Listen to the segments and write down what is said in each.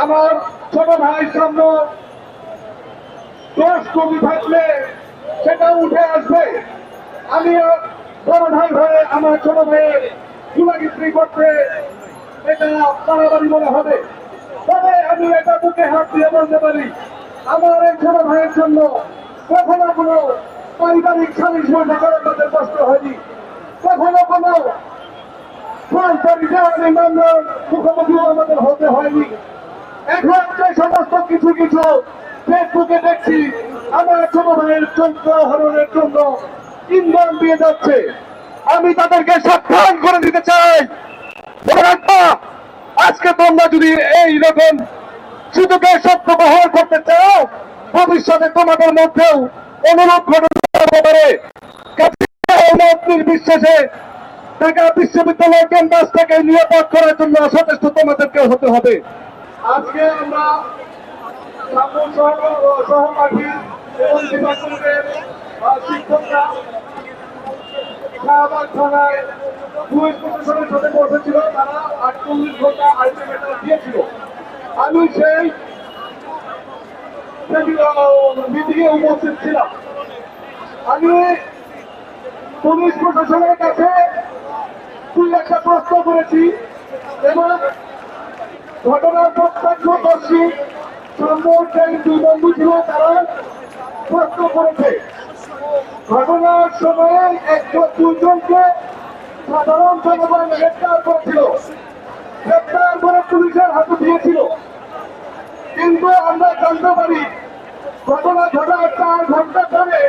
আমার ছোট ভাই সামনে দোষ কবি থাকলে সেটা উঠে আসবে। আমি বড় ভাই হয়ে আমার ছোট ভাইয়ের গুলাগিত্রি করতে এটা বাড়াবাড়ি মনে হবে। তবে আমি এটা বুকে হাত দিয়ে বলতে পারি, আমার এই ছোট ভাইয়ের জন্য কখনো কোনো পারিবারিক সালিশ বৈঠকের আমাদের কষ্ট হয়নি, কখনো কোনো মামলার মুখোমুখি আমাদের হতে হয়নি। এখন যে সমস্ত কিছু কিছু ফেসবুকে দেখছি আমার ছোট ভাইয়ের চরিত্র হরণের জন্য ইন্ধন দিয়ে যাচ্ছে, আমি তাদেরকে সাবধান করে দিতে চাই। মনে রাখবা, আজকে তোমরা যদি এই রকম সুযোগের সত্য বহন করতে চাও, ভবিষ্যতে তোমাদের মধ্যেও অনুরূপ ঘটনা হতে পারে। বিশ্বাসে ঢাকা বিশ্ববিদ্যালয় ক্যাম্পাস থেকে নিরাপদ করার জন্য সচেষ্ট তোমাদেরকে হতে হবে। আজকে আমরা সহপাঠী এবং ডিপার্টমেন্টের শিক্ষকরা শাহবাগ থানায় পুলিশ প্রশাসনের সাথে বসেছিল, তারা 48 ঘন্টা আলটিমেটাম দিয়েছিল। আমি সেই মিটিংয়ে উপস্থিত ছিলাম। আমি পুলিশ প্রশাসনের কাছে একটা প্রশ্ন করেছি এবং ঘটনার প্রত্যক্ষদর্শী সম্পর্কে দুই বন্ধু ছিল, তারা প্রশ্ন করেছে ঘটনার সময় দুজনকে সাধারণ জনগণ গ্রেপ্তার করেছিল, গ্রেপ্তার করে পুলিশের হাতে দিয়েছিল। কিন্তু আমরা জানতে পারি ঘটনা ঘটার 4 ঘন্টা পরে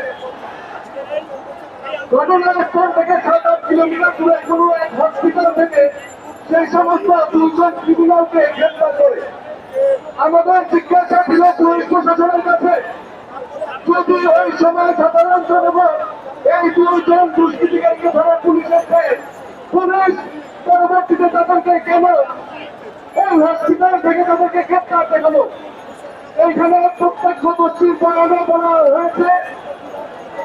ঘটনার স্থান থেকে 7-8 কিলোমিটার দূরে কোনো এক হসপিটাল থেকে সেই সমস্ত 2 জন ক্রিমিনালকে গ্রেপ্তার করে। আমাদের জিজ্ঞাসা ছিল পুলিশ প্রশাসনের কাছে, যদি ওই সময় সাধারণ জনগণ এই 2 জন দুষ্কৃতিকারীকে ধরা পুলিশের দেয়, পুলিশ পরবর্তীতে তাদেরকে কেন এই হসপিটাল থেকে তাদেরকে গ্রেপ্তার দেখালো? এইখানে প্রত্যক্ষদর্শীর বয়ানে বলা হয়েছে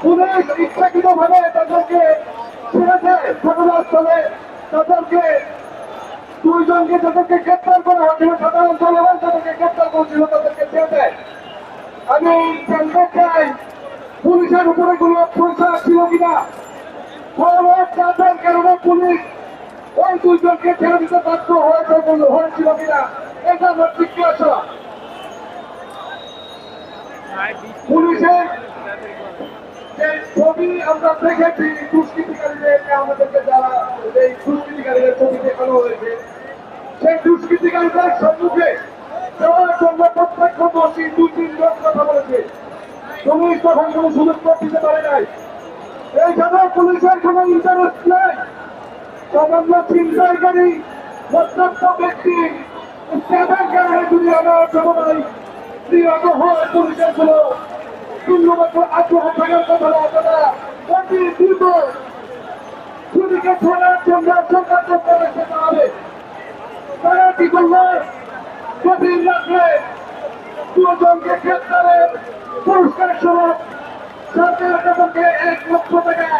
পুলিশ ইচ্ছাকৃত ভাবে তাদেরকে ছেড়ে দেয় ঘটনাস্থলে, তাদেরকে 2 জনকে যাদেরকে গ্রেপ্তার করা হয়েছিল, সাধারণ জনগণ তাদেরকে গ্রেপ্তার করেছিল, তাদেরকে ছেড়ে দেয়। আমি জানতে চাই পুলিশের উপরে কোনো পয়সা ছিল কিনা, তাদের কারণে পুলিশ ওই 2 জনকে ছেড়ে দিতে বাধ্য হয়েছিল কিনা, এটা আমার জিজ্ঞাসা। পুলিশের যে ছবি আমরা দেখেছি দুষ্কৃতিকারীদেরকে, আমাদেরকে যারা এই দুষ্কৃতিকারীদের ছবি দেখানো হয়েছে, সেই দুষ্কৃতিকারীদের সম্মুখে দেওয়ার জন্য প্রত্যক্ষদর্শী 2-3 জন কথা বলেছে। পুলিশ তখন কোনো সুযোগ দিতে পারে নাই। এইখানে পুলিশের কোনো ইন্টারেস্ট নেই। সামান্য চিন্তাকারী প্রত্যক্ষ ব্যক্তি তাদের কারণে যদি আমার সবাই নিহত হয়, পুলিশের কোনো শূন্যমাত্র আগ্রহ থাকার কথা না, তারা অতি দ্রুত খুনিকে ধরার জন্য সরকারকে প্রবেশে দাঁড়াবে। তারা কি করলো? গভীর রাত্রে 2 জনকে গ্রেপ্তারের পুরস্কার স্বরূপ সরকার তাদেরকে 1 লক্ষ টাকা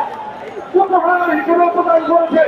উপহার হিসেবে প্রদান করেছে।